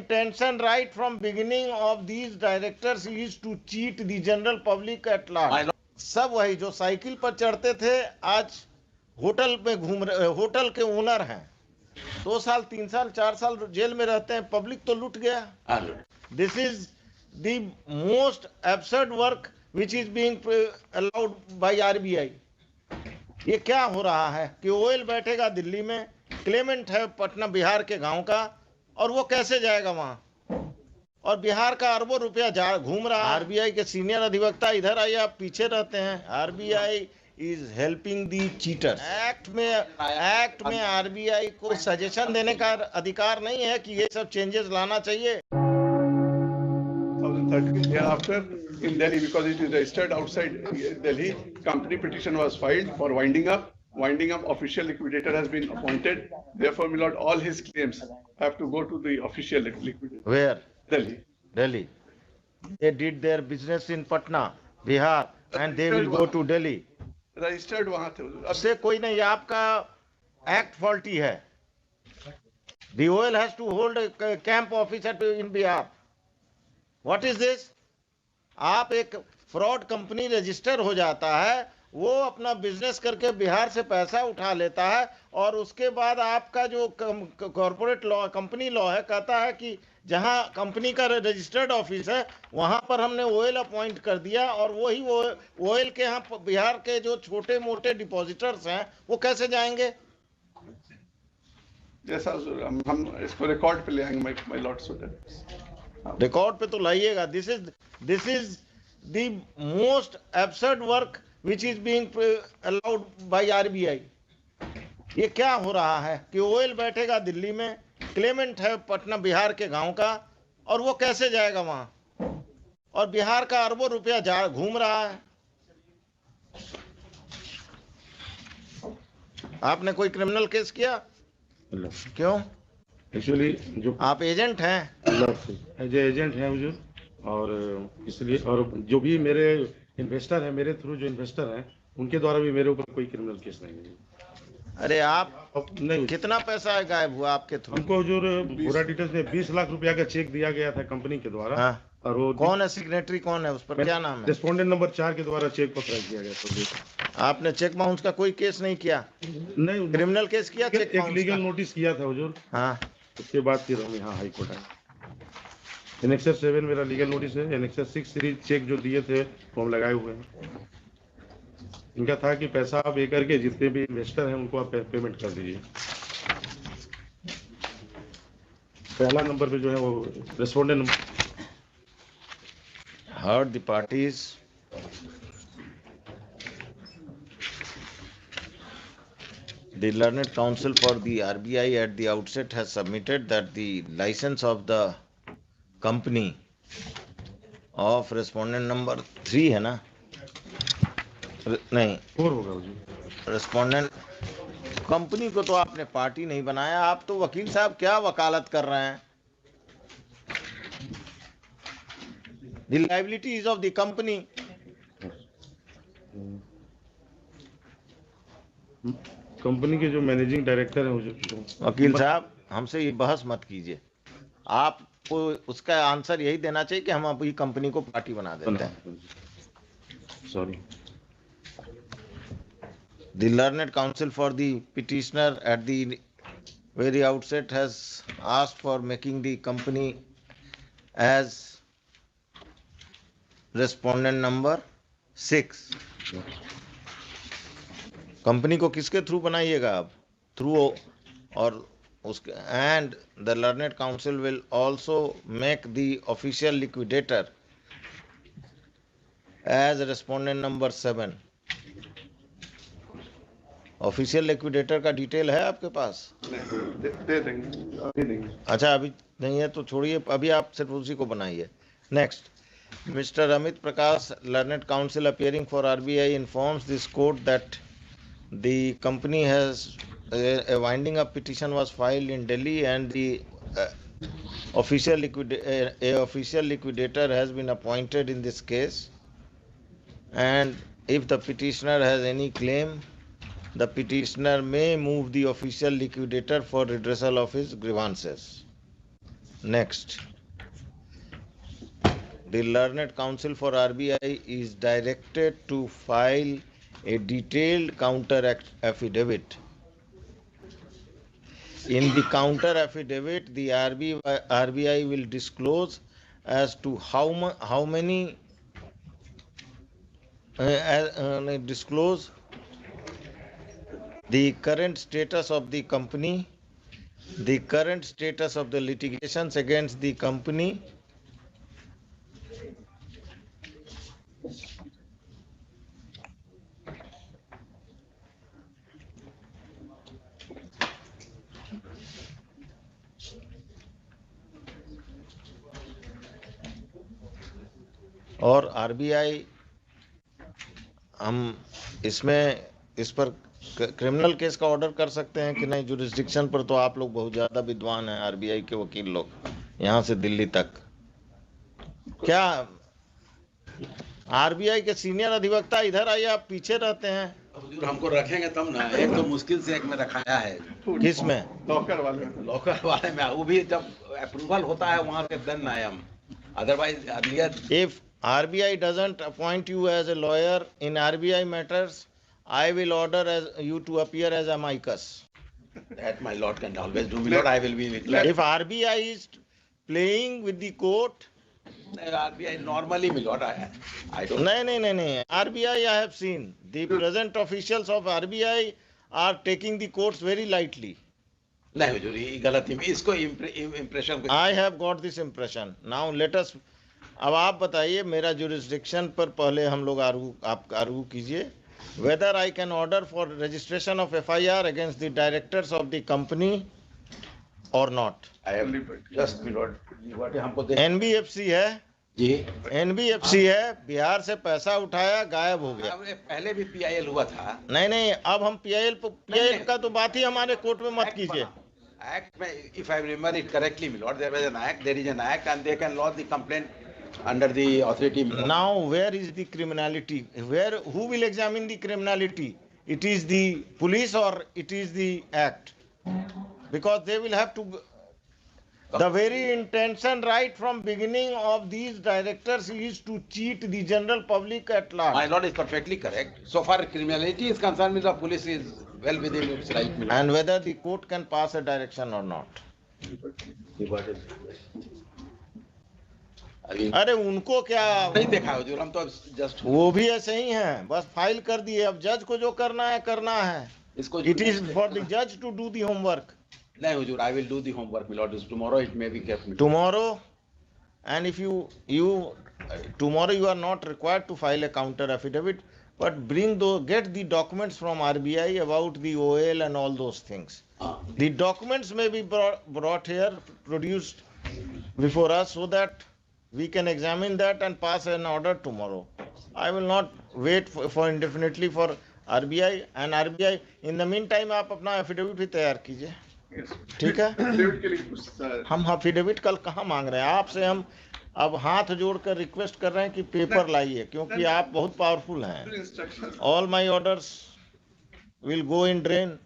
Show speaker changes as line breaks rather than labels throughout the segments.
intention right from beginning of these directors is to cheat the general public at large. सब वही जो cycle पर चढ़ते थे आज होटल में घूम रहे, होटल के ओनर हैं, 2 साल 3 साल 4 साल जेल में रहते हैं, पब्लिक तो लूट गया। This is the most absurd work which is being allowed by RBI. ये क्या हो रहा है कि ओएल बैठेगा दिल्ली में, क्लेमेंट है पटना बिहार के गांव का, और वो कैसे जाएगा वहां, और बिहार का अरबों रुपया घूम रहा है। आरबीआई के सीनियर अधिवक्ता इधर आइए, आप पीछे रहते हैं। RBI is helping the cheaters. Act में आरबीआई को सजेशन देने का अधिकार नहीं है कि ये सब चेंजेस लाना चाहिए।
2013 thereafter in Delhi, because it is registered outside Delhi, company petition was filed for winding up. Winding up, official liquidator has been appointed. Therefore, my lord, all his claims have to go to the official liquidator.
Where?
Delhi.
They did their business in Patna, Bihar, and they will go to Delhi.
Registered वहाँ थे।
उससे कोई नहीं, आपका act faulty है। The OL has to hold a camp office in Bihar. What is this? आप एक fraud company register हो जाता है, वो अपना बिजनेस करके बिहार से पैसा उठा लेता है, और उसके बाद आपका जो कॉर्पोरेट लॉ, कंपनी लॉ है, कहता है कि जहां कंपनी का रजिस्टर्ड ऑफिस है वहां पर हमने ओएल अपॉइंट कर दिया, और वही ओएल के यहाँ बिहार के जो छोटे मोटे डिपॉजिटर्स हैं वो कैसे जाएंगे?
जैसा हम इसको रिकॉर्ड पे ले आएंगे माय लॉर्ड।
रिकॉर्ड पे तो लाइएगा। This is the most absurd work which is being allowed by RBI. ये क्या हो रहा है कि ओएल बैठेगा दिल्ली में, क्लेमेंट है पटना बिहार के गांव का, और वो कैसे जाएगा वहां, और बिहार का अरबों रुपया घूम रहा है। आपने कोई क्रिमिनल केस किया? क्यों?
एक्चुअली जो
आप एजेंट हैं?
एजेंट हैं हुजूर, और इसलिए, और जो भी मेरे इन्वेस्टर हैं, मेरे थ्रू जो इन्वेस्टर हैं, उनके द्वारा भी मेरे ऊपर कोई क्रिमिनल केस नहीं है।
अरे आप
नहीं,
कितना पैसा गायब हुआ आपके थ्रू?
उनको जो पूरा डिटेल्स में 20 लाख रुपया का चेक दिया गया था कंपनी के द्वारा।
हाँ।
और वो
कौन है सिग्नेटरी, कौन है उस पर, क्या नाम है?
रेस्पोंडेंट नंबर 4 के द्वारा चेक पत्र किया गया था।
आपने चेक बाउंस का कोई केस नहीं किया?
नहीं,
क्रिमिनल केस किया? चेक
एक लीगल नोटिस किया था हुजूर।
हाँ,
उसके बाद फिर हम यहाँ हाई कोर्ट आए। एनेक्सर 7 मेरा लीगल नोटिस है। एनेक्सर 6 सीरीज चेक जो दिए थे वो हम लगाए हुए हैं। इनका था कि पैसा आप एक करके जितने भी इन्वेस्टर हैं उनको आप पेमेंट कर दीजिए। पहला नंबर पे जो है वो respondent number.
heard the parties the learned counsel for the RBI at the outset has submitted that the license of the company of respondent number 3 है ना, नहीं
4 होगा जी।
रेस्पोंडेंट कंपनी को तो आपने पार्टी नहीं बनाया। आप तो वकील साहब क्या वकालत कर रहे हैं? The liabilities of the company.
Company के जो मैनेजिंग डायरेक्टर हैं
वकील साहब, हमसे ये बहस मत कीजिए। आपको उसका आंसर यही देना चाहिए कि हम अपनी कंपनी को पार्टी बना देते हैं।
Sorry.
The learned counsel for the petitioner at the very outset has asked for making the company as respondent number 6. Company को किसके थ्रू बनाइएगा आप? थ्रू, और उसके and the learned counsel will also make the official liquidator as respondent number 7. Official liquidator का detail है आपके पास?
दे देंगे, अभी नहीं।
अच्छा, अभी नहीं है तो छोड़िए, अभी आप सिर्फ उसी को बनाइए। Next, mister Amit Prakash, learned council appearing for RBI, informs this court that the company has a winding up petition was filed in Delhi, and the official liquidator has been appointed in this case, and if the petitioner has any claim, the petitioner may move the official liquidator for redressal of his grievances. Next, the Learned Counsel for RBI is directed to file a detailed counter affidavit. In the counter affidavit, the RBI will disclose as to how many disclose the current status of the company, the current status of the litigations against the company, और RBI हम इसमें इस पर criminal case का order कर सकते हैं कि नहीं। जुरिस्डिक्शन पर तो आप लोग बहुत ज्यादा विद्वान हैं, आरबीआई के वकील लोग, यहाँ से दिल्ली तक। क्या आरबीआई के सीनियर अधिवक्ता इधर आइए, आप पीछे रहते हैं।
हुजूर हमको रखेंगे तब ना, एक तो मुश्किल से एक में रखाया है।
किस में?
लॉकर वाले
में, वो भी जब अप्रूवल होता है वहां से देन आए हम, otherwise
If RBI doesn't appoint you as a lawyer in RBI matters, I will order you to appear as amicus.
that my lord can always do, my lord. I will be
If RBI is playing with the court,
RBI normally, my lord, I don't.
नहीं, RBI, I have seen the present officials of RBI are taking the courts very lightly.
नहीं हुजूर, ये गलत है, इसको impression.
I have got this impression. Now let us, अब आप बताइए, मेरा jurisdiction पर पहले हम लोग आप आर्गू कीजिए, whether I can order for registration of FIR against the directors of the company or not.
I have just, my lord, हमको दे
NBFC है
जी,
NBFC है, बिहार से पैसा उठाया, गायब हो गया।
पहले भी PIL हुआ था।
नहीं, अब हम PIL का तो बात ही हमारे कोर्ट में मत कीजिए।
Act में, if I remember it correctly, my lord, there was an act, there is an act, and they can lodge the complaint under the authority.
Now, where is the criminality? Who will examine the criminality? It is the police or it is the act? Because they will have to. The very intention right from beginning of these directors is to cheat the general public at large.
My lord is perfectly correct. So far criminality is concerned, the police is well within its right.
And whether the court can pass a direction or not. अरे उनको क्या
नहीं देखा हुजूर, हम तो just
वो भी ऐसे ही हैं, बस फाइल कर दिए। अब जज को जो करना है
इसको,
इट इज फॉर द जज टू डू द होमवर्क।
नहीं हुजूर, I will do the homework, my lord. Tomorrow it may be kept.
Tomorrow, and if you tomorrow you are not required to file a counter affidavit, but get the documents from RBI about the OL and all those things. The documents may be brought here, produced before us, so that we can examine that and pass an order tomorrow. I will not wait for indefinitely for RBI, and RBI in the meantime आप अपना affidavit भी तैयार कीजिए। ठीक है, हम affidavit कल कहाँ मांग रहे हैं आपसे, हम अब हाथ जोड़कर रिक्वेस्ट कर रहे हैं कि पेपर लाइए, क्योंकि आप बहुत पावरफुल हैं। All my orders will go in drain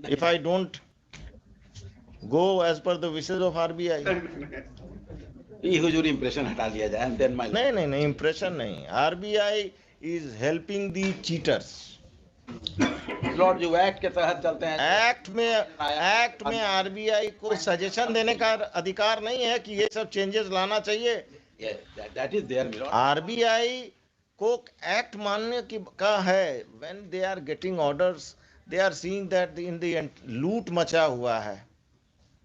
if I don't go as per the wishes of RBI.
ये हुजूर इंप्रेशन हटा लिया जाए, and then my
नहीं, इंप्रेशन नहीं। RBI is helping the cheaters.
Lord जो एक्ट के तहत चलते हैं,
एक्ट में आरबीआई को सजेशन देने का अधिकार नहीं है कि ये सब चेंजेस लाना चाहिए।
That is there, milord.
RBI को एक्ट मानने की का है। When they are getting orders, they are seeing that in the लूट मचा हुआ है,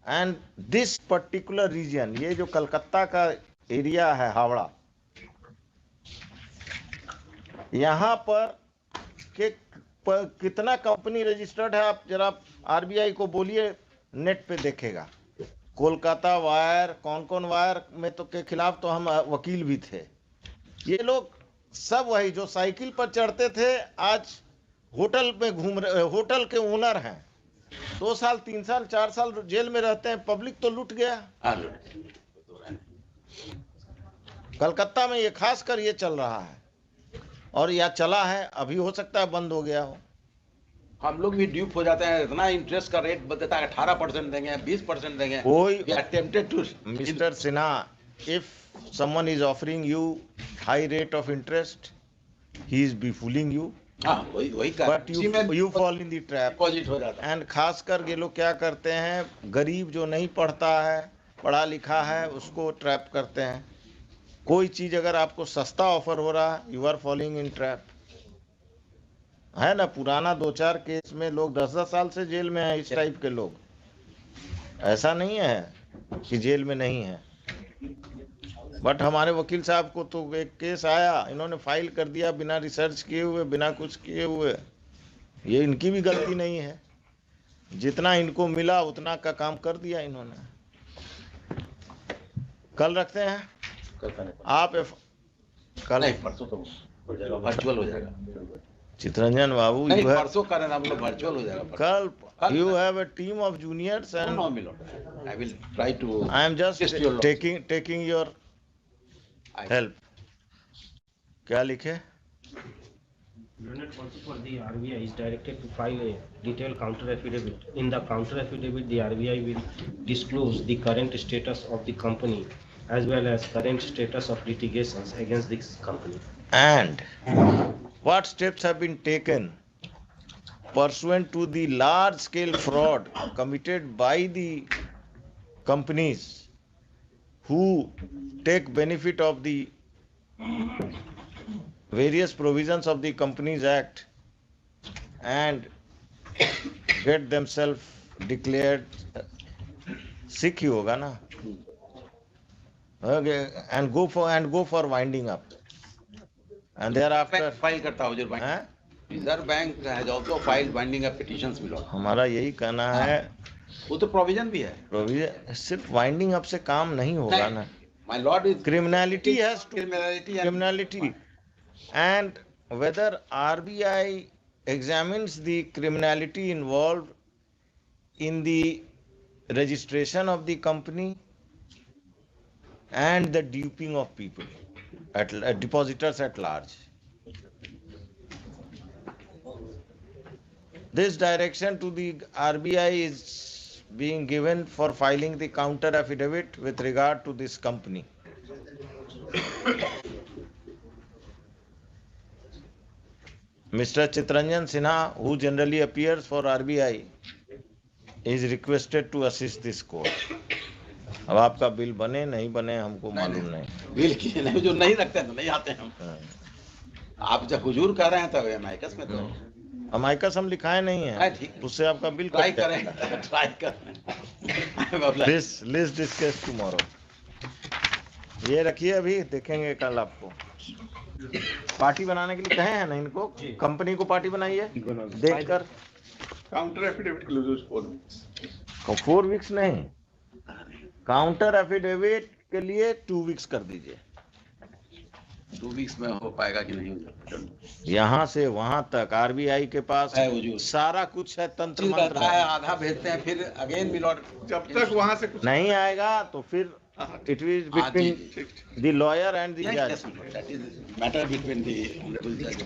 एंड दिस पर्टिकुलर रीजन, ये जो कलकत्ता का एरिया है, हावड़ा, यहाँ पर के कितना कंपनी रजिस्टर्ड है, आप जरा आरबीआई को बोलिए, नेट पे देखेगा। कोलकाता वायर, कौन वायर में तो के खिलाफ तो हम वकील भी थे। ये लोग सब वही जो साइकिल पर चढ़ते थे, आज होटल में घूम रहे, होटल के ओनर हैं, 2 साल 3 साल 4 साल जेल में रहते हैं। पब्लिक तो लूट गया। कलकत्ता में ये खास कर ये चल रहा है, और यह चला है, अभी हो सकता है बंद हो गया हो।
हम लोग भी ड्यूप हो जाते हैं, इतना इंटरेस्ट का रेट बदलता है, 18% देंगे, 20% देंगे।
कोई
We are tempted to
Mr. Sinha, if someone is offering you high rate of interest, he is be fooling you,
हाँ वही कर,
but you fall in the trap.
Deposit हो जाता है।
एंड खासकर ये लोग क्या करते हैं, गरीब जो नहीं पढ़ता है, पढ़ा लिखा है, उसको ट्रैप करते हैं। कोई चीज अगर आपको सस्ता ऑफर हो रहा है, you are following in trap, है ना। पुराना 2-4 केस में लोग 10-10 साल से जेल में हैं, इस टाइप के लोग। ऐसा नहीं है कि जेल में नहीं है, बट हमारे वकील साहब को तो एक केस आया, इन्होंने फाइल कर दिया बिना रिसर्च किए हुए, बिना कुछ किए हुए। ये इनकी भी गलती नहीं है, जितना इनको मिला उतना का काम कर दिया इन्होंने। कल रखते हैं आप कल
नहीं, परसों तो हो जाएगा, वर्चुअल हो जाएगा।
चितरंजन बाबू,
नहीं,
you have,
परसों का हम लोग वर्चुअल हो जाएगा।
कल you have a team of juniors and
No, my lord. I will try to.
I am just
assist your lord.
taking your help. क्या लिखे?
Unit also for the RBI is directed to file a detailed counter affidavit. In the counter affidavit, the RBI will disclose the current status of the company as well as current status of litigations against this company.
And what steps have been taken pursuant to the large scale fraud committed by the companies who take benefit of the various provisions of the Companies Act and get themselves declared sick ही होगा ना, okay, and go for winding up, and thereafter
file करता है हुजूर bank.
हैं?
Reserve bank has also filed binding up petitions below.
हमारा यही कहना है,
वो तो प्रोविजन भी है।
प्रोविजन सिर्फ वाइंडिंग अप से काम नहीं होगा ना।
My Lord is
Criminality has to
criminality
and whether RBI examines the criminality involved in the registration of the company and the duping of people at depositors at large. This direction to the RBI is being given for filing the counter affidavit with regard to this company. Mr. Chitranjan Sinha, who generally appears for RBI, is requested to assist this court. अब आपका bill बने नहीं बने हमको मालूम नहीं।
Bill की नहीं, जो नहीं रखते हैं तो नहीं आते हैं हम। आप जब हुजूर कह रहे हैं तब एमआईकस में तो
अमाइकस हम लिखाए नहीं है,
ठीक,
उससे आपका बिल
ट्राई
कट
करें,
जाएगा।
ट्राई करें।
Let's discuss tomorrow. ये रखिए, अभी देखेंगे कल आपको। पार्टी बनाने के लिए कहे हैं ना इनको, कंपनी को पार्टी बनाइए देखकर।
Counter affidavit closes 4 weeks.
4 weeks नहीं, काउंटर एफिडेविट के लिए 2 weeks कर दीजिए।
2 वीक्स में हो पाएगा कि नहीं हो?
यहाँ से वहां तक आरबीआई के पास
है वजूद।
सारा कुछ है, तंत्र
चीज
मंत्र
रहता है,
है।
आधा भेजते हैं, फिर अगेन मिलॉर्ड
जब तक वहां से कुछ
नहीं आएगा तो फिर it is between the lawyer and the जज।
That is matter between the honourable जज।